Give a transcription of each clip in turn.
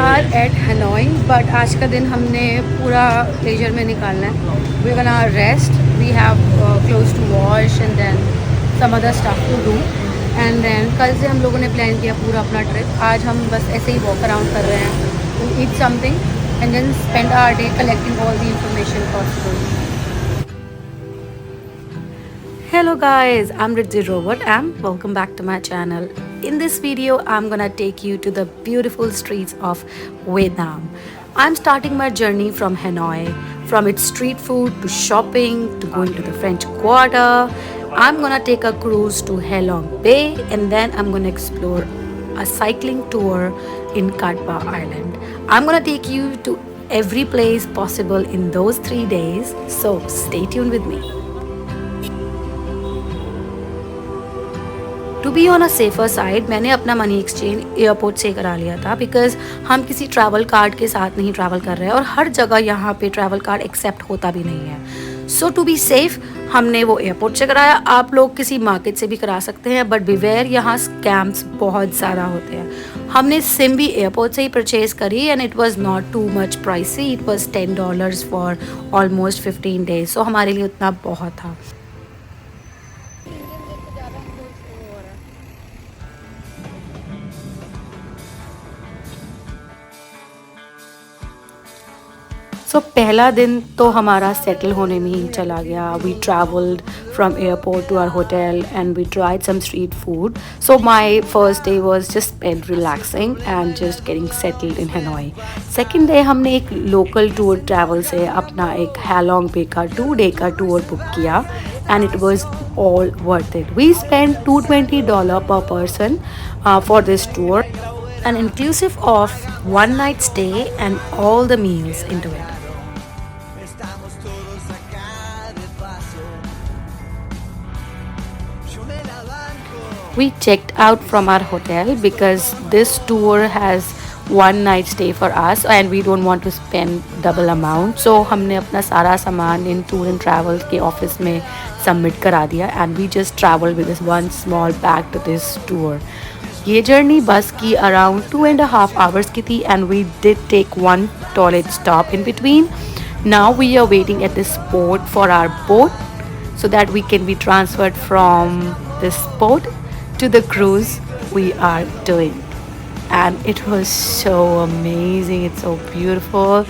Are eight Hanoi but आज का दिन हमने पूरा लेजर में निकालना है. We gonna rest. We have clothes to wash and then some other stuff to do. And then कल से हम लोगों ने प्लान किया पूरा अपना ट्रिप. आज हम बस ऐसे ही वॉक अराउंड कर रहे हैं to eat something and then spend our day collecting all the information possible. Hello guys, I'm Ritzi Robert and welcome back to my channel. In this video, I'm gonna take you to the beautiful streets of Vietnam. I'm starting my journey from Hanoi, from its street food to shopping to going to the French Quarter. I'm gonna take a cruise to HaLong Bay and then I'm gonna explore a cycling tour in Cat Ba Island. I'm gonna take you to every place possible in those 3 days, so stay tuned with me. To be on a safer side मैंने अपना money exchange airport से करा लिया था because हम किसी travel card के साथ नहीं ट्रैवल कर रहे हैं और हर जगह यहाँ पे ट्रैवल कार्ड एक्सेप्ट होता भी नहीं है. सो टू बी सेफ हमने वो एयरपोर्ट से कराया. आप लोग किसी मार्केट से भी करा सकते हैं बट बिवेयर यहाँ स्कैम्स बहुत ज़्यादा होते हैं. हमने सिम भी एयरपोर्ट से ही परचेज करी and it was not too much pricey. It was $10 for almost 15 days. सो हमारे लिए उतना बहुत था. सो पहला दिन तो हमारा सेटल होने में ही चला गया. We travelled from airport to our hotel and we tried some street food. So my first day was just spent relaxing and just getting settled in Hanoi. Second day हमने एक लोकल टूर ट्रैवल से अपना एक हैलोंग बे का 2 day का tour book किया and it was all worth it. We spend $220 per person for this tour and inclusive of 1 night stay and all the meals into it. We checked out from our hotel because this tour has 1 night stay for us and we don't want to spend double amount. So हमने अपना सारा सामान इन tour and travel के office में submit करा दिया and we just traveled with this one small bag to this tour. ये journey बस की अराउंड 2.5 hours की थी and we did take one toilet stop in between. Now we are waiting at this port for our boat so that we can be transferred from this port to the cruise we are doing. And it was so amazing. It's so beautiful.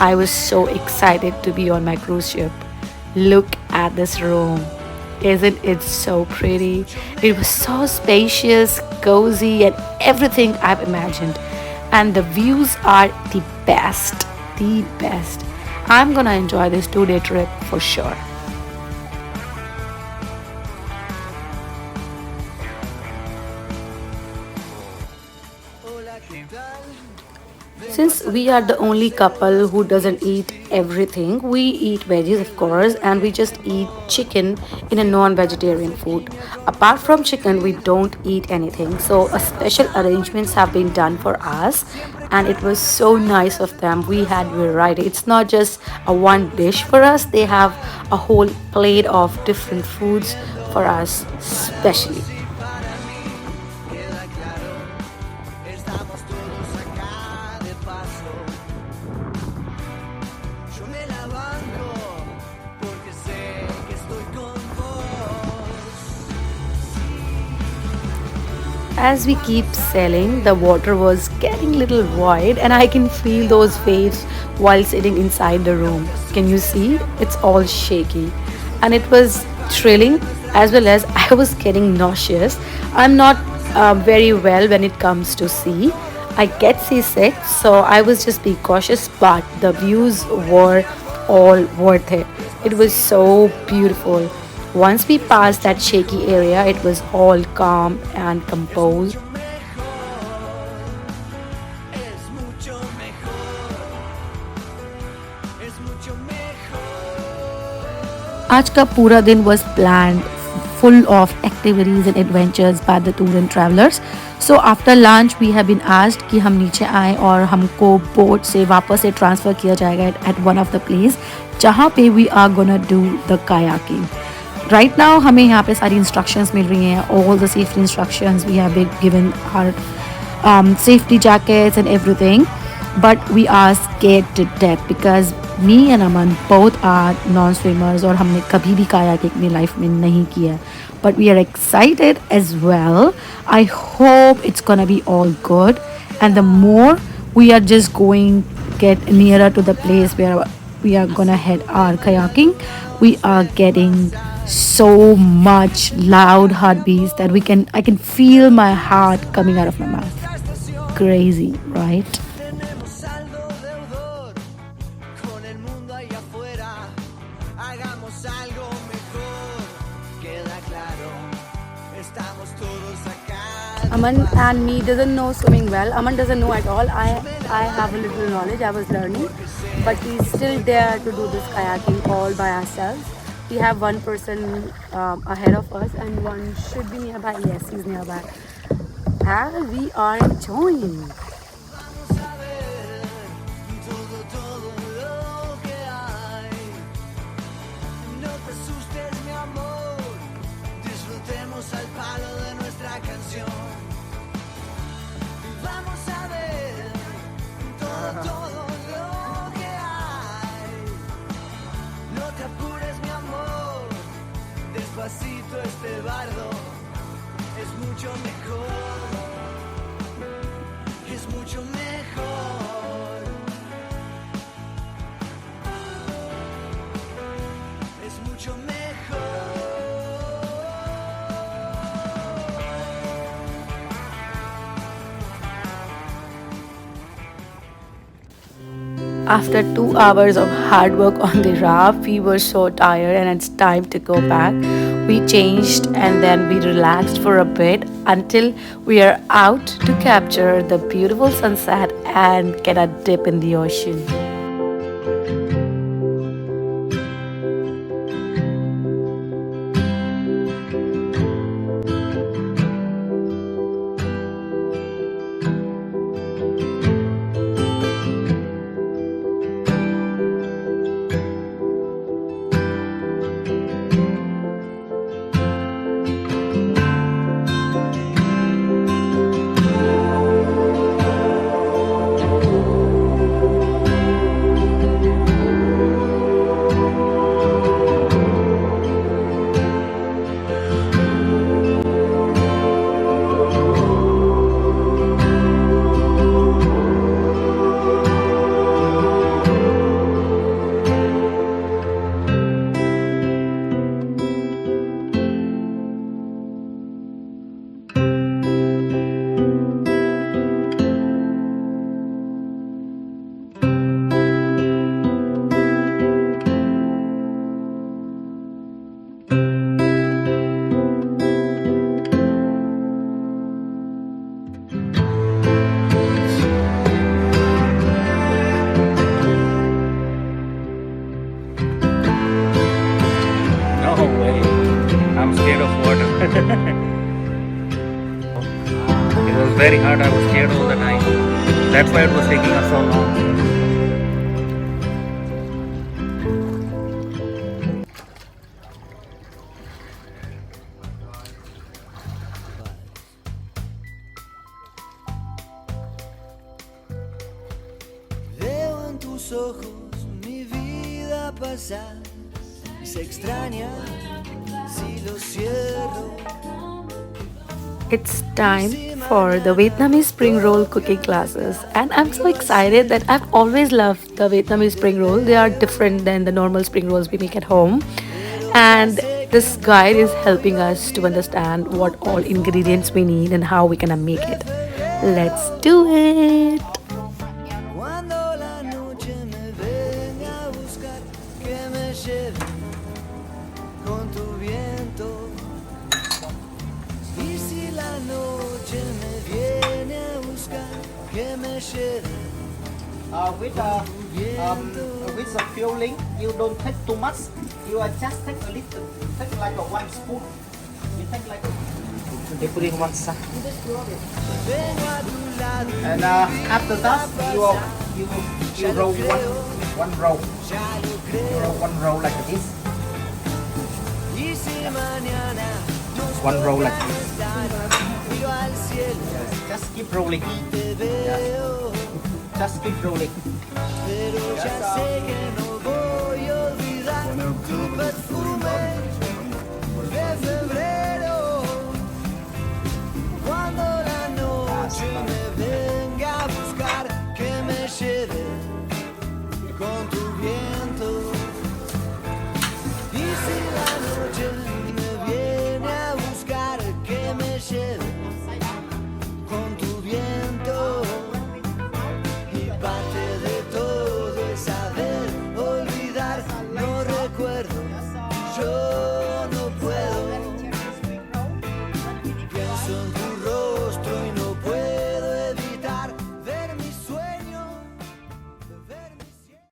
I was so excited to be on my cruise ship. Look at this room. Isn't it so pretty? It was so spacious, cozy and everything I've imagined. And the views are the best. The best. I'm gonna enjoy this 2-day trip for sure. Since we are the only couple who doesn't eat everything, we eat veggies of course and we just eat chicken in a non-vegetarian food. Apart from chicken, we don't eat anything. So a special arrangements have been done for us and it was so nice of them. We had variety. It's not just a one dish for us. They have a whole plate of different foods for us specially. As we keep sailing, the water was getting a little wide and I can feel those waves while sitting inside the room. Can you see? It's all shaky. And it was thrilling as well as I was getting nauseous. I'm not very well when it comes to sea. I get seasick, so I was just being cautious, but the views were all worth it. It was so beautiful. Once we passed that shaky area, it was all calm and composed. आज का पूरा दिन was planned, full of activities and adventures by the tour and travelers. So after lunch, we have been asked कि हम नीचे आएँ और हमको बोट से वापस से ट्रांसफ़र किया जाएगा at one of the place जहाँ पे we are gonna do the kayaking. Right now हमें यहाँ पे सारी इंस्ट्रक्शंस मिल रही हैं. All the safety instructions we have been given our safety jackets and everything. but we are scared to death because me and Aman both are non-swimmers और हमने कभी भी kayaking अपनी life में नहीं किया है. But we are excited as well. I hope it's gonna be all good. And the more we are just going get nearer to the place where we are gonna head our kayaking, we are getting so much loud heartbeats that I can feel my heart coming out of my mouth. Crazy, right? Aman and me doesn't know swimming well. Aman doesn't know at all. I have a little knowledge. I was learning, but he's still there to do this kayaking all by ourselves. We have one person ahead of us, and one should be nearby. Yes, he's nearby. And we are enjoying. Este bardo es mucho mejor, es mucho mejor, es mucho mejor. After 2 hours of hard work on the raft, we were so tired and it's time to go back. We changed and then we relaxed for a bit until we are out to capture the beautiful sunset and get a dip in the ocean. It was very hard. I was scared all the time. That's why it was taking us so long. Veo en tus ojos mi vida pasar. Se extraña si lo cierro. It's time for the Vietnamese spring roll cooking classes, and I'm so excited that I've always loved the Vietnamese spring roll. They are different than the normal spring rolls we make at home, and this guide is helping us to understand what all ingredients we need and how we gonna make it. Let's do it! Cuando la noche me venga a buscar, que me lleve con tu viento. Y si la noche me viene a buscar, que me lleve. With the fueling, you don't take too much. You are just take a little, take like a 1 spoon. You take like they put in one side. And after that, you roll one roll. You roll one roll like this. One roll like this. Yes, just keep rolling. Yeah. Just keep rolling. Pero ya sé que no voy a olvidar tu perfume de febrero. Cuando la noche me venga a buscar, que me lleve con tu viento. Y si la noche me viene a buscar, que me lleve con tu viento. Y parte de todo es saber olvidar, no recuerdo, yo no puedo. Pienso en tu rostro y no puedo evitar ver mi sueño, ver mi cielo.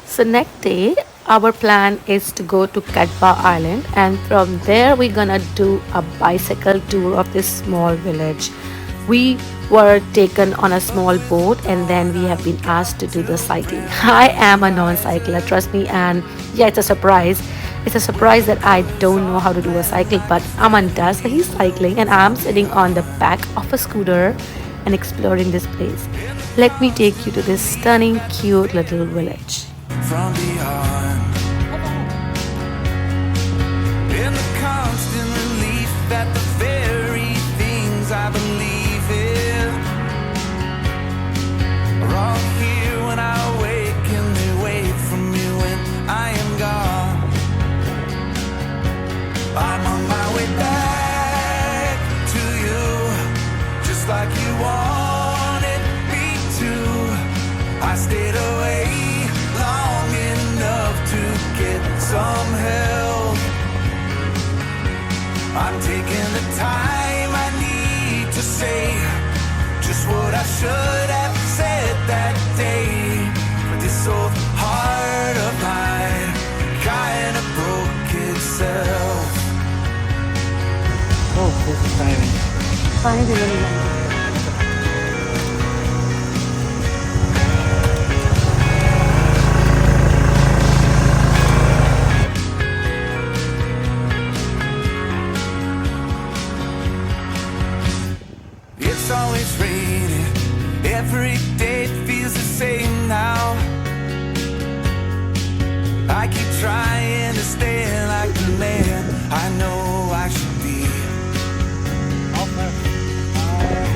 So next day, our plan is to go to Katba Island, and from there we're gonna do a bicycle tour of this small village. We were taken on a small boat, and then we have been asked to do the cycling. I am a non-cycler, trust me, and yeah, it's a surprise. It's a surprise that I don't know how to do a cycle, but Aman does. So he's cycling, and I'm sitting on the back of a scooter and exploring this place. Let me take you to this stunning, cute little village. From beyond, in the constant relief that the very things I believe in are all here when I wake, and they wait for me when I am gone. I'm on my way back to you, just like you wanted me to. I stayed away long enough to get some help. I'm taking the time I need to say just what I should have said that day. But this old heart of mine kinda broke itself. Oh, this is tiring. It's always raining, every day feels the same now. I keep trying to stay like the man I know I should be.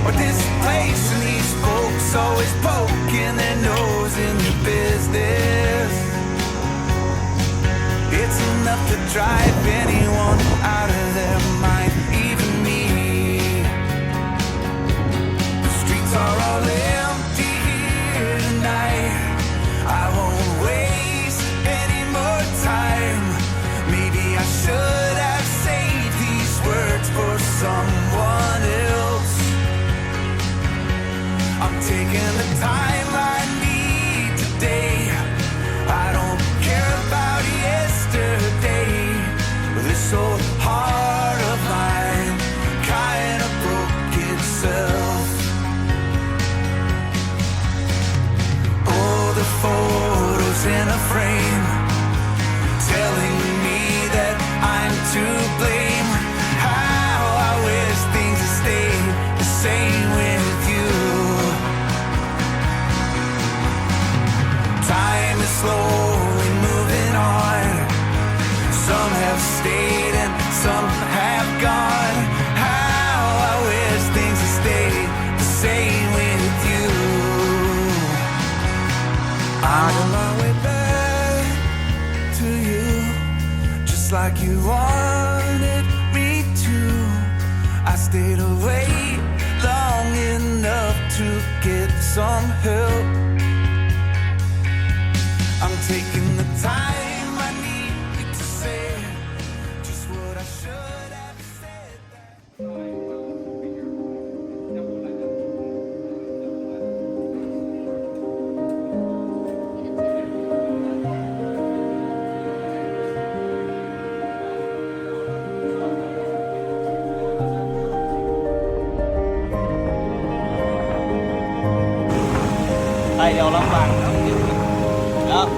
But this place and these folks always poking their nose in your business. It's enough to drive anyone out of their mind, even me. The streets are all empty here tonight. I won't waste any more time. Maybe I should have saved these words for someone else. I'm taking the time I need today. I don't care about yesterday. This old heart of mine kinda broke itself. Oh, the photos in a frame telling me that I'm to blame. How I wish things had stayed the same with you. Time is slowly moving on. Some have stayed and some have gone. How I wish things had stayed the same with you. I'm on my way back to you, just like you wanted me to. I stayed away long enough to get some help. I'm taking the time I need to say just what I should have said. Tay đeo lắm vàng đó. Đó.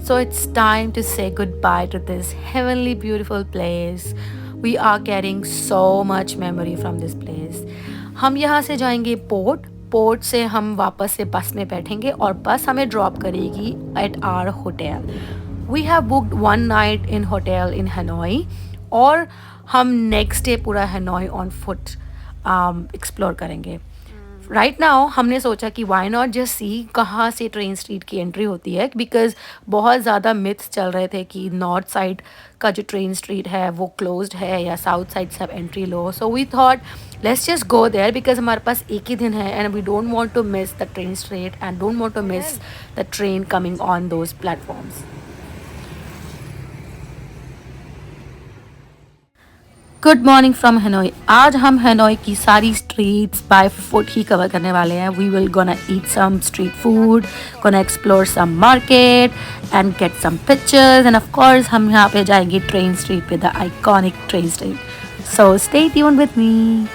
So it's time to say goodbye to this heavenly beautiful place. We are getting so much memory from this place. हम यहाँ से जाएंगे port से हम वापस से बस में बैठेंगे और बस हमें ड्रॉप करेगी at our hotel. We have booked 1 night in hotel in Hanoi और हम नेक्स्ट डे पूरा हनोई ऑन फुट एक्सप्लोर करेंगे. राइट नाउ हमने सोचा कि वाई नॉट जस्ट सी कहाँ से ट्रेन स्ट्रीट की एंट्री होती है, बिकॉज बहुत ज़्यादा मिथ्स चल रहे थे कि नॉर्थ साइड का जो ट्रेन स्ट्रीट है वो क्लोज्ड है या साउथ साइड से एंट्री लो. So we thought let's just go there because हमारे पास एक ही दिन है and we don't want to miss the train street and don't want to miss the train coming on those platforms. Good morning from Hanoi. आज हम Hanoi की सारी स्ट्रीट्स बाय फुट ही कवर करने वाले हैं. We will gonna eat some street food, gonna explore some market and get some pictures and of course हम यहाँ पे जाएंगे ट्रेन स्ट्रीट पे, the iconic train street. So stay tuned with me.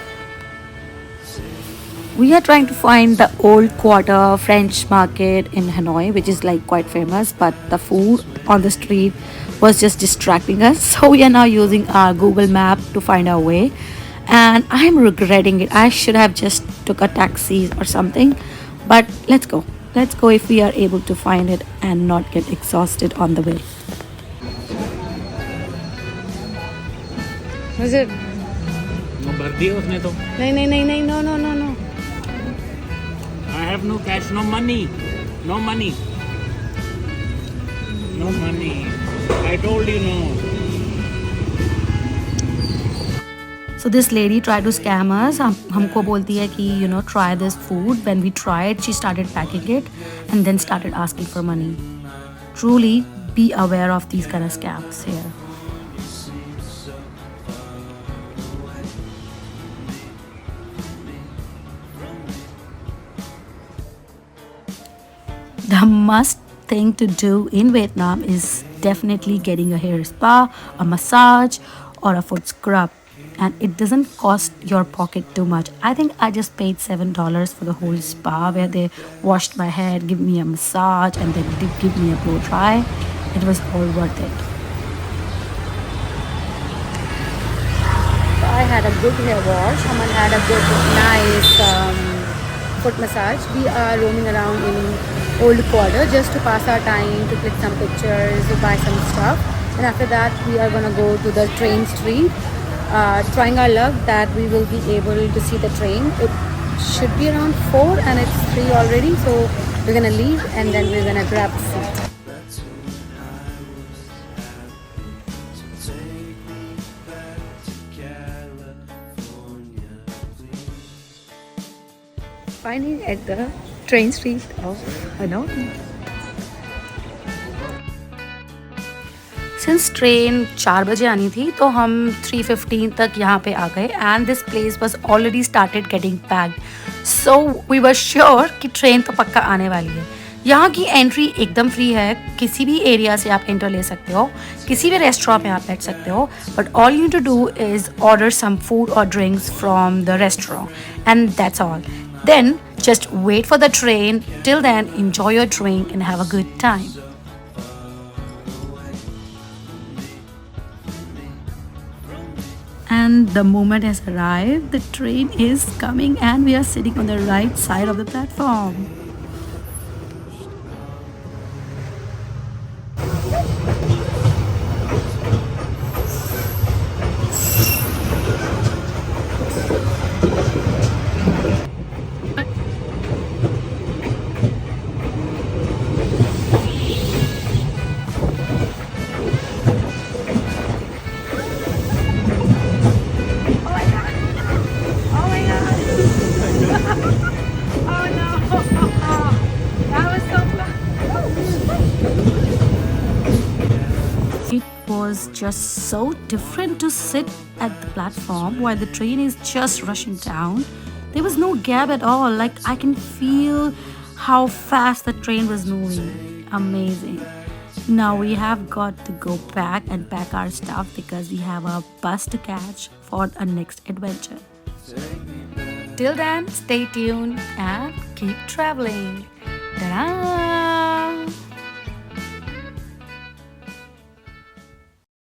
We are trying to find the old quarter French market in Hanoi, which is like quite famous, but the food on the street was just distracting us. So we are now using our Google map to find our way. And I'm regretting it. I should have just took a taxi or something. But let's go. Let's go if we are able to find it and not get exhausted on the way. Was it? भर दिया उसने तो. नहीं, no. I have no cash, no money. No money. No money. I told you no. So this lady tried to scam us. हमको बोलती है कि try this food. When we tried, she started packing it and then started asking for money. Truly, be aware of these kind of scams here. The must thing to do in Vietnam is definitely getting a hair spa, a massage, or a foot scrub. And it doesn't cost your pocket too much. I think I just paid $7 for the whole spa where they washed my head, give me a massage, and then did give me a blow dry. It was all worth it. So I had a good hair wash. Aman had a good, nice foot massage. We are roaming around in old quarter just to pass our time, to click some pictures, to buy some stuff, and after that we are gonna go to the train street, trying our luck that we will be able to see the train. It should be around 4 and it's 3 already, so we're gonna leave and then we're gonna grab a seat. Finally at the train street of Hanoi. Since train 4 बजे आनी थी तो हम 3:15 तक यहाँ पे आ गए and this place was already started getting packed. So we were sure कि ट्रेन तो पक्का आने वाली है. यहाँ की एंट्री एकदम फ्री है. किसी भी एरिया से आप एंटर ले सकते हो, किसी भी रेस्टोरेंट में आप बैठ सकते हो, but all you to do is order some food और drinks from the restaurant and that's all. Then just wait for the train. Till then, enjoy your drink and have a good time. And the moment has arrived. The train is coming and we are sitting on the right side of the platform. Oh my god! just so different to sit at the platform while the train is just rushing down. There was no gap at all. Like I can feel how fast the train was moving. Amazing. Now we have got to go back and pack our stuff because we have a bus to catch for our next adventure. Till then, stay tuned and keep traveling. Ta-da!